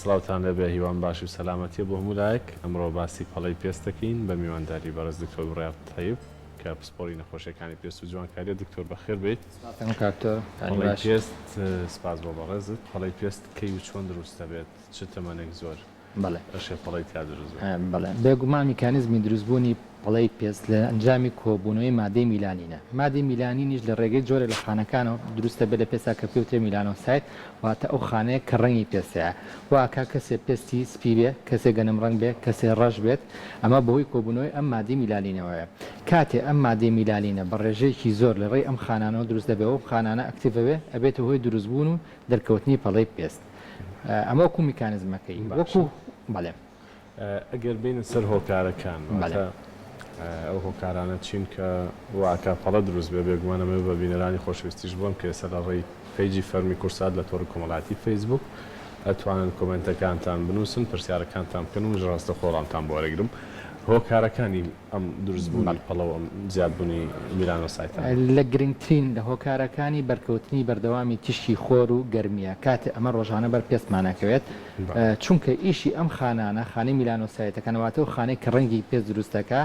سڵاوتان لەبێ هیوان باشی و سەلامەتی بۆ هەموو لایەک ئەمڕۆ باسی پەڵەی پێستەکەین بە میوانداری بەڕێز دکتۆر بڕیار تەیب کە پسپۆری نەخۆشیەکانی پێست و جوانکاریە دکتۆر بەخێر بێت. پەڵەی پێست سپاس بۆ بەڕێزت. پەڵەی پێست کەی و چۆن دروستە بێت چ تەمەنێک زۆر بەڵێ ئەشێ پەڵەی تا دروست بەڵێ بێگومان میکانیزمی دروستبوونی پەڵەی پێست لە ئەنجامی کۆبوونەوەی مادەی میلانینە. مادەی میلانینیش لە ڕێگەی جۆرە لە خانەکانەوە دروستە بێت لە پێستا کە پێوترێ میلانۆسایت واتە ئەو خانەیە کە ڕەنگی پێستەیە واکە کەسێ پێستی سپی بێ کەسێ گەنم ڕەنگ بێ کەسێ ڕەش بێت ئەمە بەهۆی کۆبوونەوەی ئەم مادەی میلانینەوەیە. کاتێ ئەم مادەی میلانینە بە ڕێژەیەکی زۆر لە ڕێی ئەم خانانەوە دروست دەبێت و خانانە ئەکتیڤەوێ ئەبێتە هۆی دروستبوون و دەرکەوتنی پەڵەی پێست. ئەمە وەکو میکانیزمەکەی وەکو بەڵێ ئەگەر بینە سەر هۆکارەکان ئەو هۆکارانە چین کە واکە پەڵە دروست بێ بێگومانەمە بە بینەرانی خۆشویستیش بووم کە ئێستا لە ڕێی پیجی فەرمی کورسات لە تۆڕی کۆمەڵاتی فەیسبوک ئەتوانن کۆمنتەکانتان بنووسن پرسیارەکانتان بکەن و ڕاستە خۆڵامتان بۆ وەرەگرم. هۆکارەکانی ئەم دروستبوونی پەڵەوە زیادبوونی میلانۆسایتە لە گرنگترین لە هۆکارەکانی بەرکەوتنی بەردەوامی تشتی خۆر و گەرمیە کاتێ ئەمە ڕۆژانە بەر پێستمانەکەوێت چونکە ئیشی ئەم خانانە خانەی میلانۆسایتەکانەوەتە و خانەی کە ڕەنگی پێست دروستەکە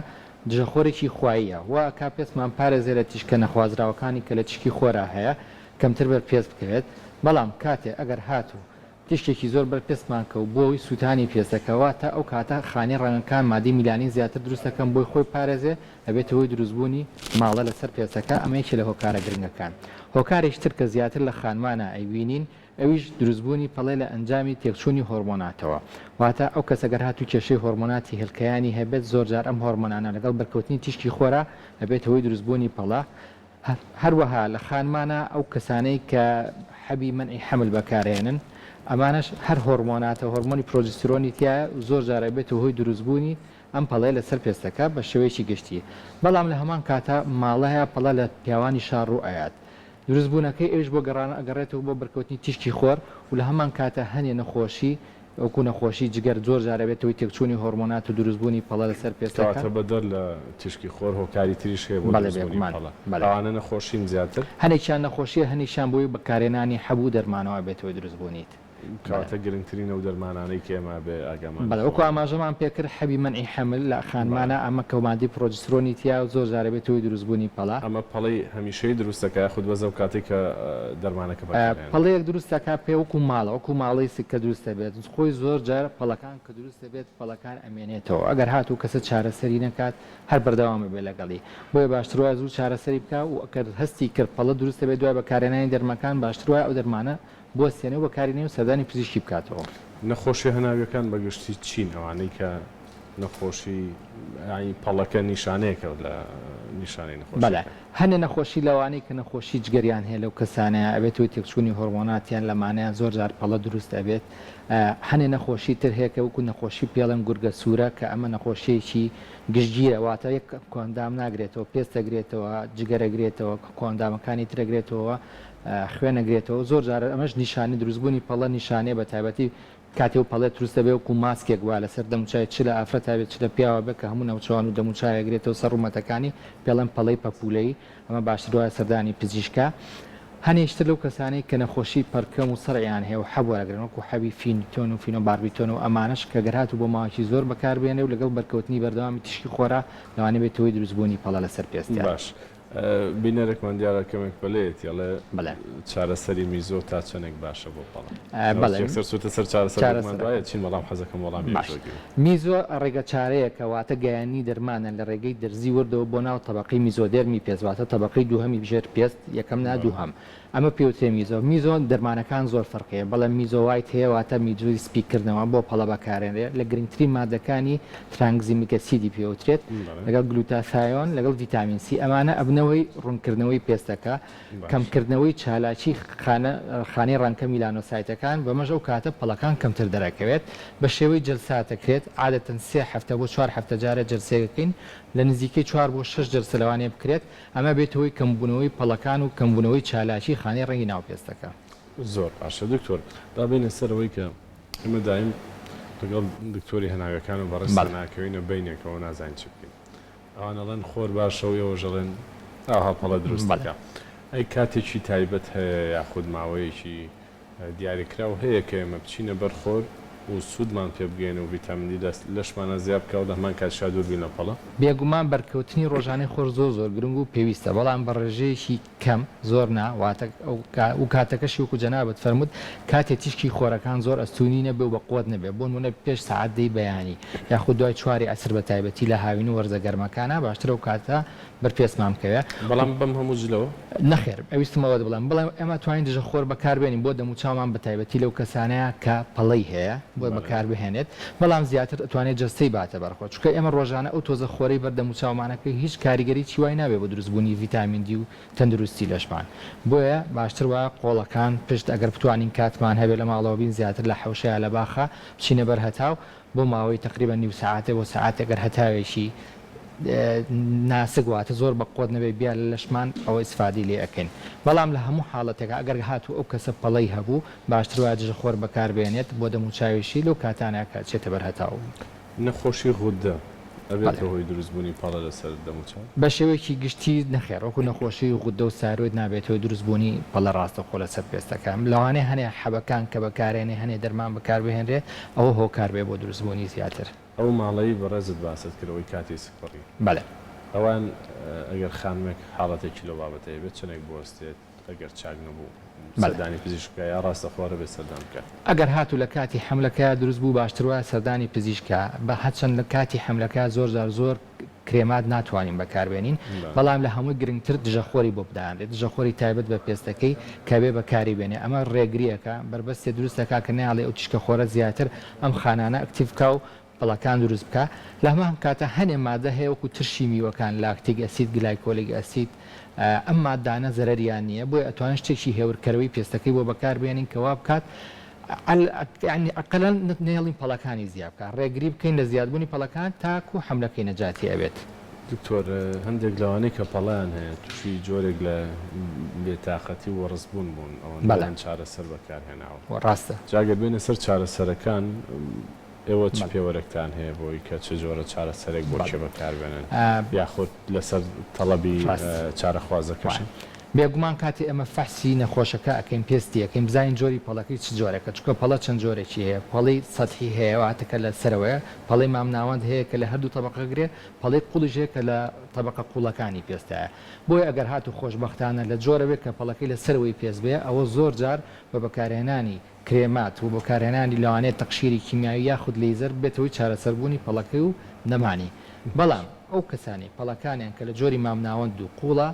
دژەخۆرێکی خواییە و کا پێستمان پارێزێ لە تیشکە نەخوازراوەکانی کە لە تشکی خۆرا هەیە کەمتر بەر پێست بکەوێت. بەڵام کاتێ ئەگەر هاتوو تشتێکی زۆر بەر پێستمان کە و بۆی سووتانی پێستەکەەوە تا ئەو کاتە خانی ڕەنگەکان مادەی میلانی زیاتر دروستەکەم بۆی خۆی پارێزێ ئەبێتە هۆی دروستبوونی ماڵە لەسەر پێستەکە. ئەمەیەکی لە هۆکارە گرنگەکان. هۆکارێکتر کە زیاتر لە خانمانە ئەیبینین ئەویش دروستبوونی پەڵێ لە ئەنجامی تێکچوونی هۆرمۆناتەوە واتە ئەو کەسەگەر هاتوو کێشەی هۆرمۆناتی هێلکەیانی هەبێت زۆرجار ئەم هۆرمۆنانە لەگەڵ بەرکەوتنی تیشکی خۆرا ئەبێت هۆی دروستبوونی پەڵە. هەروەها لە خانمانە ئەو کەسانەی کە حەبی منعی حەمل بەکارهێنن ئەمانش هەر هۆرمۆناتە هۆرمۆنی پرۆژسترۆنی تایە زۆر جارە بێت هۆی دروستبوونی ئەم پەڵەیە لەسەر پێستەکە بە شێوەیەکی گشتی. بەڵام لە هەمان کاتە ماڵەیە پەڵە لە پیاوانی شار و ئايات دروستبوونەکەی ئەوش بۆ گەڕان ئەگەڕێتەوە بۆ بەرکەوتنی تیشکی خۆر و لە هەمان کاتە هەنێ نەخۆشی ئەوکو نەخۆشی جگەر زۆر جارە بێتەوەی تێکچوونی هۆرمۆنات و دروستبوونی پەڵە لەسەر پێستەکە بەدەر لە تیشکی خۆر هۆکاری تریش هەیە بۆ بەڵێوانە نەخۆشین زیاتر هەنێکیان نەخۆشیە هەنێکیان بۆی بەکارێنانی حەبوو دەرمانەوە بێتەوەی دروستبوونیت. کاتە گرنگترینە و دەرمانانەی کێمە بێ ئاگامان بەڵەوەکو ئاماژەمان پێکرد حەبی منعی حەمل لە خانمانە ئەمە کەمادی پرۆژسترۆنی تیا و زۆر جارە بێتەوەی دروستبوونی پەڵە. ئەمە پەڵەی هەمیشەی دروستەکە خود بەزە و کاتێک کە دەرمانەکە پەڵەیەک دروستەکە پێ وەکو ماڵە وەکو ماڵی سکە دروستە بێت خۆی زۆر جار پەڵەکان کە دروستە بێت پەڵەکان ئەمێنێتەوە ئەگەر هاتوو کەسە چارەسەری نەکات هەر بەردەوامە بێ لەگەڵی بۆیە باشتر وایە زوو چارەسەری بکە و ئەگەر هەستی کرد پەڵە دروستە بێت دوای بەکارهێنانی دەرمەکان باشتر وایە ئەو دەرمانە بۆ سێنەوە بەکارێنێ و سەردانی پزیشکی بکاتەوە. نەخۆشی هەناویەکان بەگشتی چین ئەوانەی کە نەخۆشی پەڵەکە نیشانەیەکە لە نیشانەی نەخۆشی بەڵێ هەنێ نەخۆشی لەوانەی کە نەخۆشی جگەریان هەیە لەو کەسانەیە ئەبێتەوەی تێکچوونی هۆرمۆناتیان لەمانەیە زۆر جار پەڵە دروست ئەبێت. هەنێ نەخۆشی تر هەیە کە وەکو نەخۆشی پێڵەن گورگە سوورە کە ئەمە نەخۆشیەکی گشتگیرە واتە یەک کۆندام ناگرێتەوە پێستەگرێتەوە جگەرەگرێتەوە کۆندامەکانی ترەگرێتەوە خوێنەگرێتەوە زۆر جارە ئەمەش نیشانی دروستبوونی پەڵە نیشانەیە بە تایبەتی کاتێ و پەڵێت دروستە بێ وەکو ماسکێک وا لەسەر دەموچای چ لە ئافرەت بێت چ لە پیاوە بێت کە هەموو نەوچوان و دەموچایەگرێتەوە سەر ڕوومەتەکانی پێڵەن پەڵەی پەپولەی ئەمە باشتر وایە سەردانی پزیشکە. هەنێشتر لەو کەسانەی کە نەخۆشی پەرکەم و سەڕیان هەیە و حەبوەرەگرن وەکو حەبی فینتۆن و فینۆباربیتۆن و ئەمانش کە گەرهات و بۆ ماوەی زۆر بەکاربێنێ و لەگەڵ بەرکەوتنی بەردەوامی تیشکی خۆرا لەوانێ بێتەوەی دروستبوونی پەڵە لەسەر پێستیان. باش بینەرێکمان دیارە کەمێک بڵێت یاڵێ چارەسەری میزۆ تا چەندێک باشە بۆ پەڵە سوتە سەر چارەسەرمانایە چین وەڵام حەزەکەم وەڵامی میزۆ ڕێگە چارەیە کە واتە گەیانی دەرمانە لە ڕێگەی دەرزی وردەوە بۆ ناو تەبەقەی میزۆدێرمی پێزواتە تەبەقەی دووهەمی بژێر پێست یەکەم نا دووهەم ئەمە پێوتێ میزۆ دەرمانەکان زۆر فەرقەیە بەڵام میزۆوایت هەیە واتە میجووی سپیکردنەوە بۆ پەڵە بەکارێنرێ لە گرنگترین مادەکانی ترانگزیمیکە سیدی پێوترێت لەگەڵ گلوتاثایۆن لەگەڵ ڤیتامین سی ئەمانە ئەبنەوەی ڕوونکردنەوەی پێستەکە کەمکردنەوەی چالاکی خانەی ڕەنکە میلانۆسایتەکان بەمەژە و کاتە پەڵەکان کەمتر دەرەکەوێت بە شێوەی جلساتەکرێت عادەتەن 3 هەفتە بۆ 4 هەفتە جارە جلسەیەکەین لە نزیکەی 4 بۆ 6 جلسە لەوانەیە بکرێت ئەمە بێتەوەی کەمبوونەوەی پەڵەکان و کەمبوونەوەی چالاکی خانەی ڕەنگی ناو پێستەکە. زۆر باشە دکتۆر دابێنە سەرەوەی کە ئێمە دایم لەگەڵ دکتۆری هەناویەکان و بەڕێز ناکەوینە بینێکەوە نازانین چ بکەین ئەوانەڵەن خۆر باشەوەیەوە ژەڵێن ئاها پەڵە دروستەکە ئەی کاتێکی تایبەت هەیە یاخود ماوەیەکی دیاریکراو هەیە کە ئێمە بچینە بەرخۆر و سوودمان پێ بگەین و ڤیتامینی لەشمانە زیاب بکە و لە هەمان کاتشا دوور بین لە پەڵە. بێگومان بەرکەوتنی ڕۆژانەی خۆش زۆر گرنگ و پێویستە، بەڵام بە ڕێژەیەکی کەم زۆر ناواتە و کاتەکەشی وەکو جەنابەت فەرمووت کاتێ تیشکی خۆرەکان زۆر ئەستوونی نەبێ و بە قوت نەبێ، بۆ نمونە پێش سەعات دەی بەیانی یاخود دوای 4 عەسر بە تایبەتی لە هاوین و وەرزە گەرمەکانە باشترە و کاتە بەرپێسمان بکەوێ. بەڵام بەم هەموو جلەوە نەخێر ئەویستمەوە بڵام ئێمە توانین دژە خۆر بەکاربێنین بۆ دەموچاومان بە تایبەتی لەو کەسانەیە کە پەڵەی هەیە بۆ بەکاربهێنێت، بەڵام زیاتر ئەتوانێت جەستەی باتە بەرخۆ، چونکە ئێمە ڕۆژانە ئەو تۆزە خۆرەی بەردەموچاومانەکە هیچ کاریگەری چیوای نابێ بۆ دروستبوونی ڤیتامین دی و تەندروستی لەشمان. بۆیە باشتر وایە قۆڵەکان پشت ئەگەر بتوانین کاتمان هەبێ لە ماڵەوە بین زیاتر لە حەوشەیە لە باخە بچینە بەر هەتاو بۆ ماوەی تقریبا نیو ساعتێ بۆ ساعات ئەگەر هەتاوێکی ناسک واتە زۆر بە قۆت نەبێ بیا لە لەشمان ئەوە ئیسفادی لێ ئەکەین. بەڵام لە هەموو حاڵەتێکە ئەگەر هاتوو ئەو کەسە پەڵەی هەبوو باشتر وایە دژە خۆر بەکاربێنێت بۆ دەموچاویشی لەو کاتانەکە چێتە بەر هەتاو. نەخۆشی غودە ئەبێت هۆی دروستبوونی پاڵە لەسەر دەموچاو بە شێوەیەکی گشتی نەخێر وەکو نەخۆشی غودە و ساروێت نابێتەوەی دروستبوونی پەڵە ڕاستە خۆ لەسەر پێستەکەم لەوانەیە هەنێ حەبەکان کە بەکارێنێ هەنێ دەرمان بەکاربهێنرێ ئەوە هۆکار بێ بۆ دروستبوونی زیاتر. ئەو ماڵەی بەڕێزت باست کردەوەی کاتی سپڕی بەڵێ ئەوان ئەگەر خانمێک حاڵەتێکی لە بابەتەیە بێت چنێک بۆستێت ئەگەر چاک نەبوو سەردانی پزیشکە یا ڕاستە خوارە بێ سەردان بکات. ئەگەر هاتوو لە کاتی حملەکە دروست بوو باشتر وایە سەردانی پزیشکە بە هەرچەند لە کاتی حملەکە زۆر کرێمات ناتوانین بەکاربێنین، بەڵام لە هەمووی گرنگتر دژەخۆری بۆ بدانێت دژەخۆری تایبەت بە پێستەکەی کە بێ بەکاری بێنێ. ئەمە ڕێگریەکە بربەستێ دروستەکە کە ناڵێ ئەو تیشکە خۆرە زیاتر ئەم خانانە ئەکتیڤکە و پڵەکان دروست بکە. لە هەمان کاتە هەنێ مادە هەیە وەکو ترشی میوەکان لاکتیک ئەسید گلایکۆلیک ئەسید ئەم مادانە زەرەریان نییە بۆی ئەتوانن شتێکی هێورکەرەوەی پێستەکەی بۆ بەکاربێنین کەوا بکات ئەقەلەن نێڵین پەڵەکانی زیاد بکات ڕێگری بکەین لە زیادبوونی پەڵەکان تاکو حملەکەی نەجاتی ئەبێت. دکتۆر هەندێک لەوانەیە کە پەڵیان هەیە تووشی جۆرێک لە بێتاقەتی و ڕزبوون بوون ئەوەن چارەسەر بەکارهێناوە ڕاستە جاگەر بێنە سەر چارەسەرەکان ئێوە چ پێوەرەکتان هەیە بۆی کە چه جۆرە چارەسەرێک بۆ چێ بەکاربێنن یاخود لەسەر تەڵەبی چارەخوازەکەشن. بێگومان کاتی ئەمە فەحسی نەخۆشەکە ئەەکەین پێستی ئەەکەین بزانین جۆری پەڵەکەی چ جۆرەکە چکە پەڵە چەند جۆرێکی هەیە پەڵی سەدحی هەیە واتەکە لە سەرەوەیە پەڵی مامناوەند هەیە کە لە هەردوو تەبقە گرێ پەڵی قوڵیش هەیە کە لە تەبقە قوڵەکانی پێستایە. بۆیە ئەگەر هاتو خۆشبەختانە لە جۆرەوێت کە پەڵەکەی لە سەرەوەی پێست بێ ئەوە زۆر جار بە بەکارهێنانی کرێمات و بەکارهێنانی لەوانەیە تەقشیری کیمیایی یاخود لەیزەر بێتەوەی چارەسەربوونی پەڵەکەی و نەمانی. بەڵام ئەو کەسانی پەڵەکانیان کە لە جۆری مامناوەند و قوڵە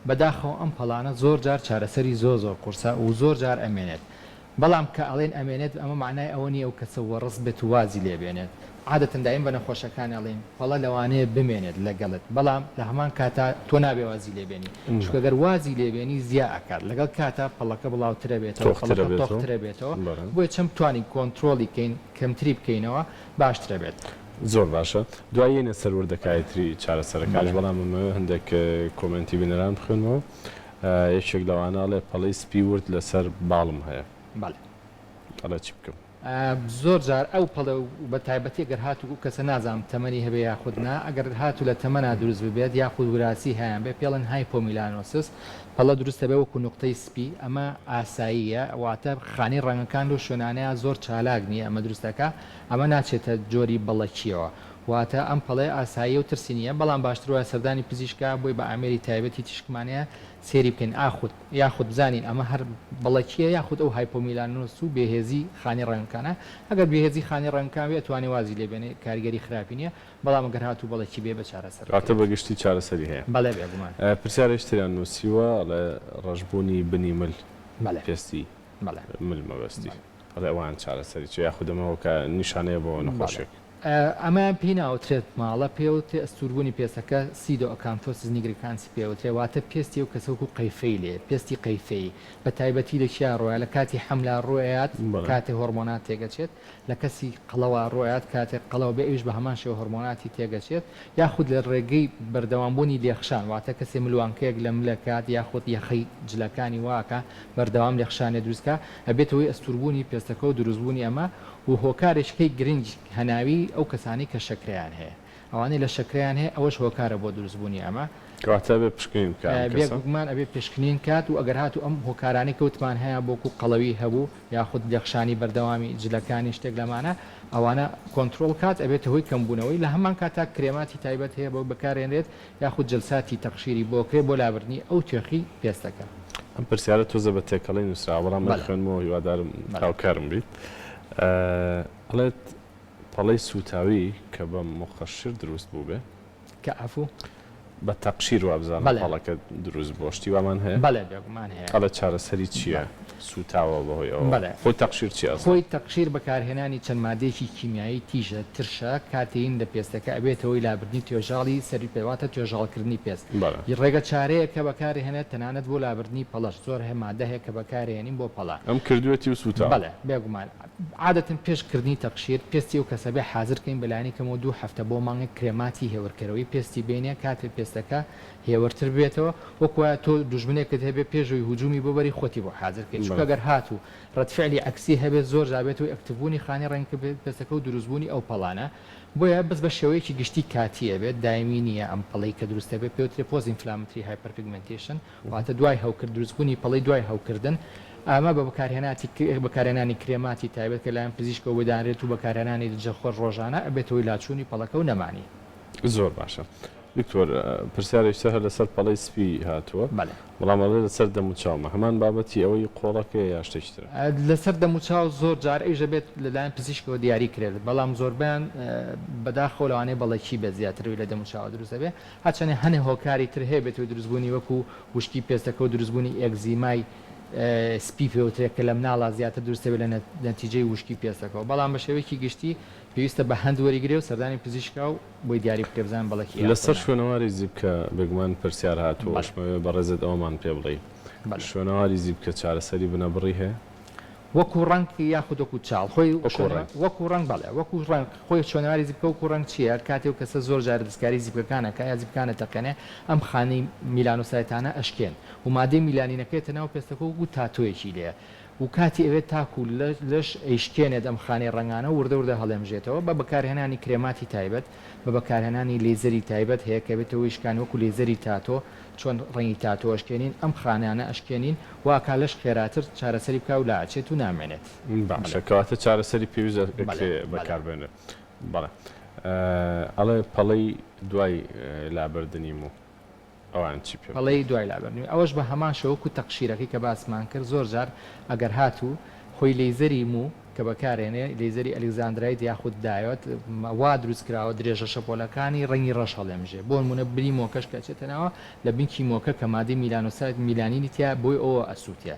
بەداخەوە ئەم پەڵانە زۆر جار چارەسەری زۆر قورسە و زۆر جار ئەمێنێت. بەڵام کە ئەڵێن ئەمێنێت ئەمە معنای ئەوە نیە ئەو کەسەوە ڕست بێت و وازی لێبێنێت. عادەتەن دایم بە نەخۆشەکان ئەڵێن پەڵە لەوانەیە بمێنێت لەگەڵت بەڵام لە هەمان کاتا تۆ نابێ وازی لێبێنی چکەگەر وازی لێبێنی زیاد ئەکات لەگەڵ کاتا پەڵەکە بڵاوترە بێتەوە تۆخترە بێتەوە بۆیە چەند توانین کۆنتترۆلی بکەین کەمتری بکەینەوە باشترە بێت. زۆر باشە دوایینە سەروەردەکایەتری چارەسەرەکان بەڵام هەندێک کۆمنتی بنەران بخوێنەوە یەکێک لەواناڵێ پەڵی سپی ورد لەسەر باڵم هەیە ئەڵە چی بکەم زۆر جار ئەو پەڵە بە تایبەتی گەر هاتو و کەسە نازانم تەمەنی هەبێ یاخودنا ئەگەر هاتو لە تەمەنا دروست ببێت یاخود وراسی هەیەیان بێ پێڵەن هایپۆمیلانۆسس پەڵە دروستە بێ وەکو نقطەی سپی ئەمە ئاساییە واتە خانی ڕەنگەکان و شوێنانەیە زۆر چالاک نییە ئەمە دروستەکە ئەمە ناچێتە جۆری بەڵەکیەوە واتە ئەم پەڵێ ئاسایی و ترسی نیە بەڵام باشتر وایە سەردانی پزیشکە بۆی بە ئامێری تایبەتی تیشکمانەیە سێری بکەین ئاخود یاخود بزانین ئەمە هەر بەڵەکیە یاخود ئەو هایپۆمیلانۆس و بێهێزی خانی ڕەنگەکانە ئەگەر بێهێزی خانی ڕەنگەکان بێت توانێ وازی لێبێنێ کاریگەری خراپی نییە بەڵام ئەگەر هاتوو بەڵەکی بێ بە چارەسەر ئاتە بەگشتی چارەسەری هەیە بەڵێ بێگومان پرسیارێشتیان نووسیوە لە ڕەشبوونی بنی مل پێستی مل مەبەستی ئەوان چارەسەری چ یاخودەمەوە کە نیشانەیە بۆ نەخۆشێک ئەمە پێی ناوترێت ماڵە پێوتێ ئەستوربوونی پێستەکە سیدۆ ئەکانتۆسیس نیگریکانسی پێوتێ واتە پێستی و کەسەوەکو قەیفەی لێ پێستی قەیفەی بە تایبەتی لە کیا ڕۆیە لە کاتی حەملا ڕۆیات کاتێ هۆرمۆنات تێگەچێت لە کەسی قەڵەوە ڕۆیات کاتێک قەڵەوە بێ ئەویش بە هەمان شێوە هۆرمۆناتی تێگەچێت یاخود لە ڕێگەی بەردەوامبوونی لێخشان واتە کەسێ ملوانکەیەک لە ملەکات یاخود یەخەی جلەکانی واکە بەردەوام لێخشانێ دروستکە ئەبێتەوەی ئەستوربوونی پێستەکە و دروستبوونی ئەمە و هۆکارێکەکەی گرنگ هەناوی ئەو کەسانی کە شەکریان هەیە ئەوانەی لە شەکریان هەیە ئەوەش هۆکارە بۆ دروستبوونی ئەمە کەواتە بێ پشکنین بێگومان ئەبێ پێشکنین کات و ئەگەر هاتو ئەم هۆکارانی کەوتمان هەیە بۆکو قەڵەوی هەبوو یاخود لێخشانی بەردەوامی جلەکانی شتێک لەمانە ئەوانە کۆنتترۆل کات ئەبێت هۆی کەمبوونەوەی لە هەمان کاتا کرێماتی تایبەت هەیە بۆ بەکارێنرێت یاخود جلساتی تەقشیری بۆکرێ بۆ لابردنی ئەو تێخی پێستەکە. ئەم پرسیارە تۆزە بە تێکەڵی نووسرا بەڵام خوێنمەوە هیوادارم هاوکارم بیت. ئەڵێت پەڵەی سوتاوی کە بە مخەشر دروست بوو بێ کە ئەفوو بە تەقشیر وابزانە پەڵەکە دروست بۆشتی وامان هەیە بەڵێ بێگومان هەیە ئەڵە چارەسەری چییە سوتاوە بەهۆی ئەوە خۆی تەقشیر چیە خۆی تەقشیر بەکارهێنانی چەند مادێکی کیمیایی تیژە ترشە کاتین لە پێستەکە ئەبێتەوەی لابردنی توێژاڵی سەری پێواتە توێژاڵکردنی پێست ڕێگە چارەیە کە بەکارهێنێت تەنانەت بۆ لابردنی پەڵەش زۆر هەیە مادە هەیە کە بەکارهێنین بۆ پەڵە ئەم کردوێتی و سوتا بەڵێ بێگومان عادەتن پێشکردنی تەقشیر پێستی و کەسەبێ حاضرکەین بەلایانی کەمەوە 2 هەفتە بۆ مانگە کرێماتی هێورکەرەوەی پێستی بینێ کاتێ پێستەکە هێوەرتر بێتەوە وەکوە تۆ دوژمنێکت هەبێ پێشەوەی هجومی بۆبەری خۆتی بۆ حاضرکەین چونکە ئەگەر هاتوو ڕەتفعلی عەکسی هەبێت زۆر جابێتەوەی ئەکتبوونی خانی ڕەنگکە پێستەکە و دروستبوونی ئەو پەڵانە بۆیە بەس بە شێوەیەکی گشتی کاتیە بێت دایمی نییە ئەم پەڵەی کە دروستە بێت پێوترێ پۆز ئینفلامەتری هایپەرپیگمنتیشن واتە دوای هەوکرد دروستبوونی پەڵەی دوای هەوکردن ئەمە بە بەکارهێنانی کرێماتی تایبەت کە لایەن پزیشکەوە بدانرێت و بەکارهێنانی دجەخۆر ڕۆژانە ئەبێتەوەی لاچوونی پەڵەکە و نەمانی زۆر باشە. دکتۆر پرسیارێکتە هەر لەسەر پەڵەی سپی هاتووە بەڵامەڵێ لەسەر دەموچاومە هەمان بابەتی ئەوەی قۆڵەکە یا شتێکتر لەسەر دەموچاو زۆر جار ئەیژە بێت لەلایەن پزیشکەوە دیاری کرێت بەڵام زۆربیان بەداخۆ لەوانەیە بەڵێکی بە زیاترەوەی لە دەموچاوە دروستە بێ هەرچەندە هەنێ هۆکاری تر هەیە بێتەوەی دروستبوونی وەکو وشکی پێستەکە و دروستبوونی ئێگزیمای سپی پێوترێک کە لە مناڵا زیاتر دروستە بێت لە نەتیجەی وشکی پێستەکەەوە بەڵام بە شێوەیەکی گشتی پێویستە بە هەند وەریگرێ و سەردانی پزیشکا و بۆی دیاری بکەبزان بەڵکی لەسەر شوێنەواری زیبکە بێگومان پرسیار هاتووە باشمەوێ بەڕێزت ئەومان پێ بڵێ شوێنەواری زیبکە چارەسەری بنەبڕی هەیە وەکو ڕنگ یاخود وەکو چاڵ خۆی وەکو ڕنگ بەڵێ وەکو ڕنگ خۆی شوێنەواری زیبکە وەکو ڕنگ چیە کاتێ و کەسە زۆر جار دەستکاری زیبکەکانەکە یا زیبکانە تەقێنێ ئەم خانەی میلانۆسایتانە ئەشکێن و مادەی میلانینەکەیتە ناو پێستەکە وەکو تاتۆیەکی لێە و کاتی ئەوێت تاکو لەش ئەیشکێنێت ئەم خانەی ڕنگانە وردە وردە هەڵێمژێتەوە بە بەکارهێنانی کرێماتی تایبەت بە بەکارهێنانی لێزەری تایبەت هەیە کە بێتەوە شکان وەکو لێزەری تاتۆ چۆن ڕەنگی تاتۆ ئەشکێنین ئەم خانانە ئەشکێنین واکە لەش خێراتر چارەسەری بکە و لاچێت و نامێنێت باشەکەواتە چارەسەری پێویست بەکاربێنێت بەڵێ ئەڵێ پەڵەی دوای لابردنی و ئەوان چی پێ پەڵەی دوای لابردنی ئەوەش بە هەمان شەوەکو تەقشیرەکەی کە باسمان کرد زۆر جار ئەگەر هاتوو خۆی لێزەری و کە بەکارێنێ لێزەری ئەلێکزاندرایت یاخود دایەت وا دروست کراوە درێژە شەپۆلەکانی ڕەنگی ڕەش هەڵێمژێ بۆ نمونە بری مۆکەش کەچێتەنەوە لە بینکی مۆکە کە مادەی میلانۆسایت میلانینی تیا بۆی ئەوە ئەسووتە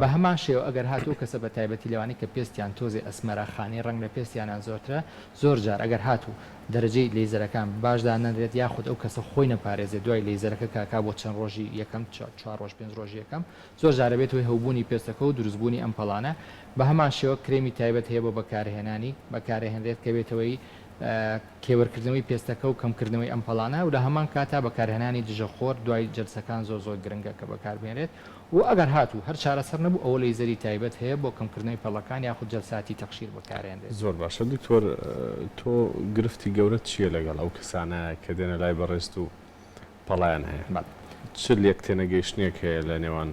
بە هەمان شێوە ئەگەر هاتوو کەسە بە تایبەتی لەوانی کە پێستیان تۆزی ئەسمەراخانی ڕنگ لە پێستیانان زۆرترە زۆر جار ئەگەر هاتوو دەرەجەی لێزەرەکان باشدا نەدرێت یاخود ئەو کەسە خۆی نەپارێزێت دوای لێزەرەکە کاکا بۆ چەند ڕۆژی یەکەم 4 ڕۆژ 5 ڕۆژ یەکەم زۆر جارە بێتەوەی هەوبوونی پێستەکە و دروستبوونی ئەم پەڵانە بە هەمان شێوە کرێمی تایبەت هەیە بۆ بەکارهێنانی بەکارهێنرێت کە بێتەوەی کێوەرکردنەوەی پێستەکە و کەمکردنەوەی ئەم پەڵانە و لە هەمان کاتا بەکارهێنانی دژەخۆر دوای جلسەکان زۆر گرنگە کە بەکاربێنێت و ئەگەر هاتوو هەر چارەسەر نەبوو ئەوە لەیزەری تایبەت هەیە بۆ کەمکردنەوەی پەڵەکان یاخود جلساتی تەقشیر بەکارهێنرێت زۆر باشە دکتۆر تۆ گرفتی گەورە چییە لەگەڵ ئەو کەسانە کە دێنە لای بەڕێست و پەڵیان هەیە چ لێک تێنەگەیشتنێک هەیە لە نێوان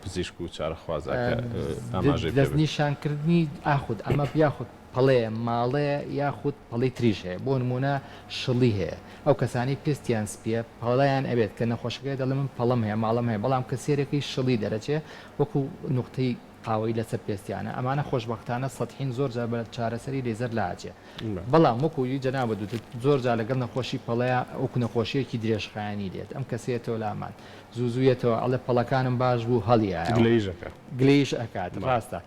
پزیشک و چارەخوازەکە ئاماژەی دەستنیشانکردنی ئاخود ئەمە یاخود پەڵەیە ماڵەیە یاخود پەڵی تریژ هەیە بۆ نمونە شڵی هەیە ئەو کەسانی پێستیان سپیە پەڵیان ئەبێت کە نەخۆشەکەی دەڵێ من پەڵم هەیە ماڵم هەیە بەڵام کە سێرەکەی شڵی دەرەچێ وەکو نقطەی قاوەی لەسەر پێستیانە ئەمانە خۆشبەختانە سەدحین زۆر جار بە چارەسەری لێزەر لاجێ بەڵام وەکوی جەنابە دوت زۆر جار لەگەڵ نەخۆشی پەڵەیە وەکو نەخۆشیەکی درێژخایانی دێت ئەم کەسێتەوە لامان زووزویێتەوە ئەڵێ پەڵەکانم باش بوو هەڵیە گلەیش ئەکات ڕاستە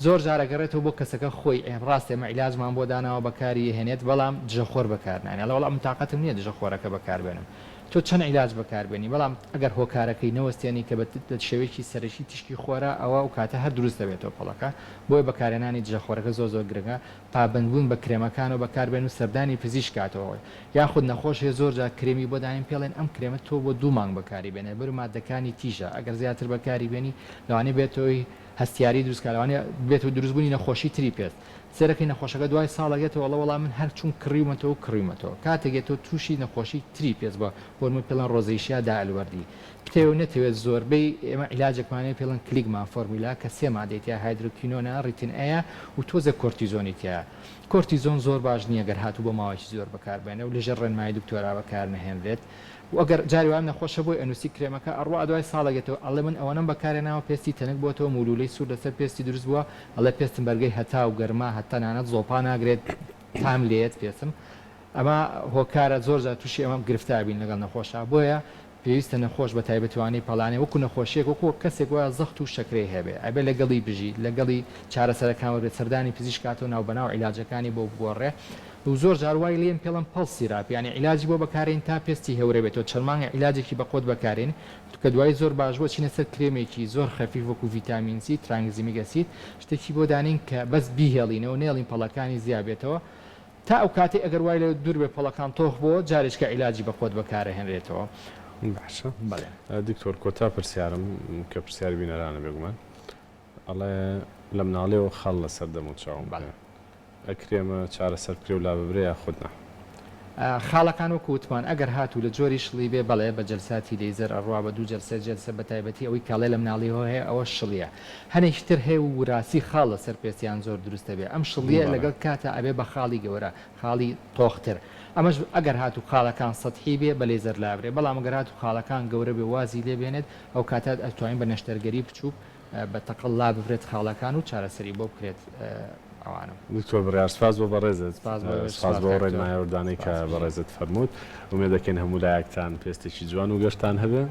زۆر جارەگەڕێتەوە بۆ کەسەکە خۆی ڕاستێ مە عیلاجمان بۆ داناوە بەکاری هێنێت بەڵام دژەخۆر بەکارنانێ لە وەڵام تااقەتم نییە دژەخۆرەکە بەکاربێنم تۆ چەند عیلاج بەکاربێنی بەڵام ئەگەر هۆکارەکەی نەوەستێنی کە بە شێوەیەکی سەرشی تشکی خۆرە ئەوە و کاتە هەر دروست دەبێتەوە پەڵەکە بۆی بەکارێنانی دژەخۆرەکە زۆر گرنگە پابندبوون بە کرێمەکان و بەکاربێن و سەردانی پزیشکاتەوە یاخود نەخۆشیە زۆر جا کرێمی بۆ دایم پێڵێن ئەم کرێمە تۆ بۆ 2 مانگ بەکاری بێنێ بەر مادەکانی تیژە ئەگەر زیاتر بەکاری بێنی لەوانێ بێتەوەی هەستیاری دروستکارەوانێ بێتەوە دروستبوونی نەخۆشی تری پێست سێرەکەی نەخۆشەکە دوای ساڵەگەێتەوە وەڵام من هەر چون کڕیومەتەوە کڕیومەتەوە کاتێکێتەوە تووشی نەخۆشی تری پێست بە بۆمە پێڵەن ڕۆزەیشیا داعلوەردی پتێو نەتەوێت زۆربەی ئێمە عیلاجێکمانەیە پێڵەن کلیگمان فۆرمیلا کە 3 مادەیتیا هایدروکینۆنە ڕیتین ئەیە و تۆزە کۆرتیزۆنیتیە کۆرتیزۆن زۆر باش نییە گەر هاتوو بە ماوەی زۆر بەکاربێنە و لەژێر ڕێنمایی دکتۆرا بەکار نەهێنرێت و ئەگەر جاری وام نەخۆشە بۆی ئەنووسی کرێمەکە ئەڕوا دوای ساڵەگەێتەوە ئەڵێ من ئەوەنم بەکارێناوە پێستی تەنک بۆتەوە مولولەی سوور لەسەر پێستی دروست بووە ئەڵێ پێستم بەرگەی هەتا و گەرما هەتانانەت زۆپا ناگرێت تام لێت پێسم ئەمە هۆکارە زۆر جار تووشی ئەمە گرفتابین لەگەڵ نەخۆشە بۆیە پێویستە نەخۆش بە تایبەتوانی پەڵانێ وەکو نەخۆشیێک وەکو کەسێک وایە زەخت و شەکرەی هەبێ ئەبێ لەگەڵی بژی لەگەڵی چارەسەرەکان وەرێت سەردانی پزیشکاتەوە ناو بەناو عیلاجەکانی بۆ بگۆڕێ و زۆر جاروای لێن پێڵم پەڵسیراپ ینی عیلاجی بۆ بەکارین تا پێستی هەورە بێتەوە چەلمانگە عیلاجێکی بە خۆت بەکارێن کە دوای زۆر باشوە چینە سەر کرێمێکی زۆر خەفیف وەکو ڤیتامین سی ترانگزیمیگەسیت شتێکی بۆ دانین کە بەس بیهێڵینەوە نێڵین پەڵەکانی زیابێتەوە تا ئەو کاتێ ئەگەر وای لە دوور بێ پەڵەکان تۆخ بۆ جارێککە عیلاجی بە خۆت بەکارەهێنرێتەوە باشە دکتۆر کۆتا پرسیارم کە پرسیاری بینەرانە بێگومان ئەڵێ لە مناڵێەوە خەڵ لەسەر دەم و چاوم ئەکرێمە چارەسەر بکرێ و لا ببرێ خودنا خاڵەکان و کووتمان ئەگەر هاتوو لە جۆری شڵی بێ بەڵێ بە جەلساتی لەیزەر ئەڕوا بە 2 جەلسە بە تایبەتی ئەوەی کاڵێ لە مناڵیەوە هەیە ئەوە شڵیە هەنێکتر هەیە و وراسی خاڵ لەسەر پێستیان زۆر دروستە بێ ئەم شڵیە لەگەڵ کاتە ئەبێ بە خاڵی گەورە خاڵی تۆختر ئەمەش ئەگەر هاتوو خاڵەکان سەدحی بێ بە لێزەر لابرێ بەڵام ئەگەر هاتوو خاڵەکان گەورە بێ وازی لێ بێنێت ئەو کاتات ئەتوانین بە نەشتەرگەری بچووک بە تەقڵ لا ببرێت خاڵەکان و چارەسەری بۆ بکرێت دکتۆر بڕیار سپاس بۆ بەڕێزت سپاس بۆ ڕێنماییەوەدانەی کە بەڕێزت فەرمووت ومێ دەکەین هەموو لایەکتان پێستێکی جوان و گەشتان هەبێ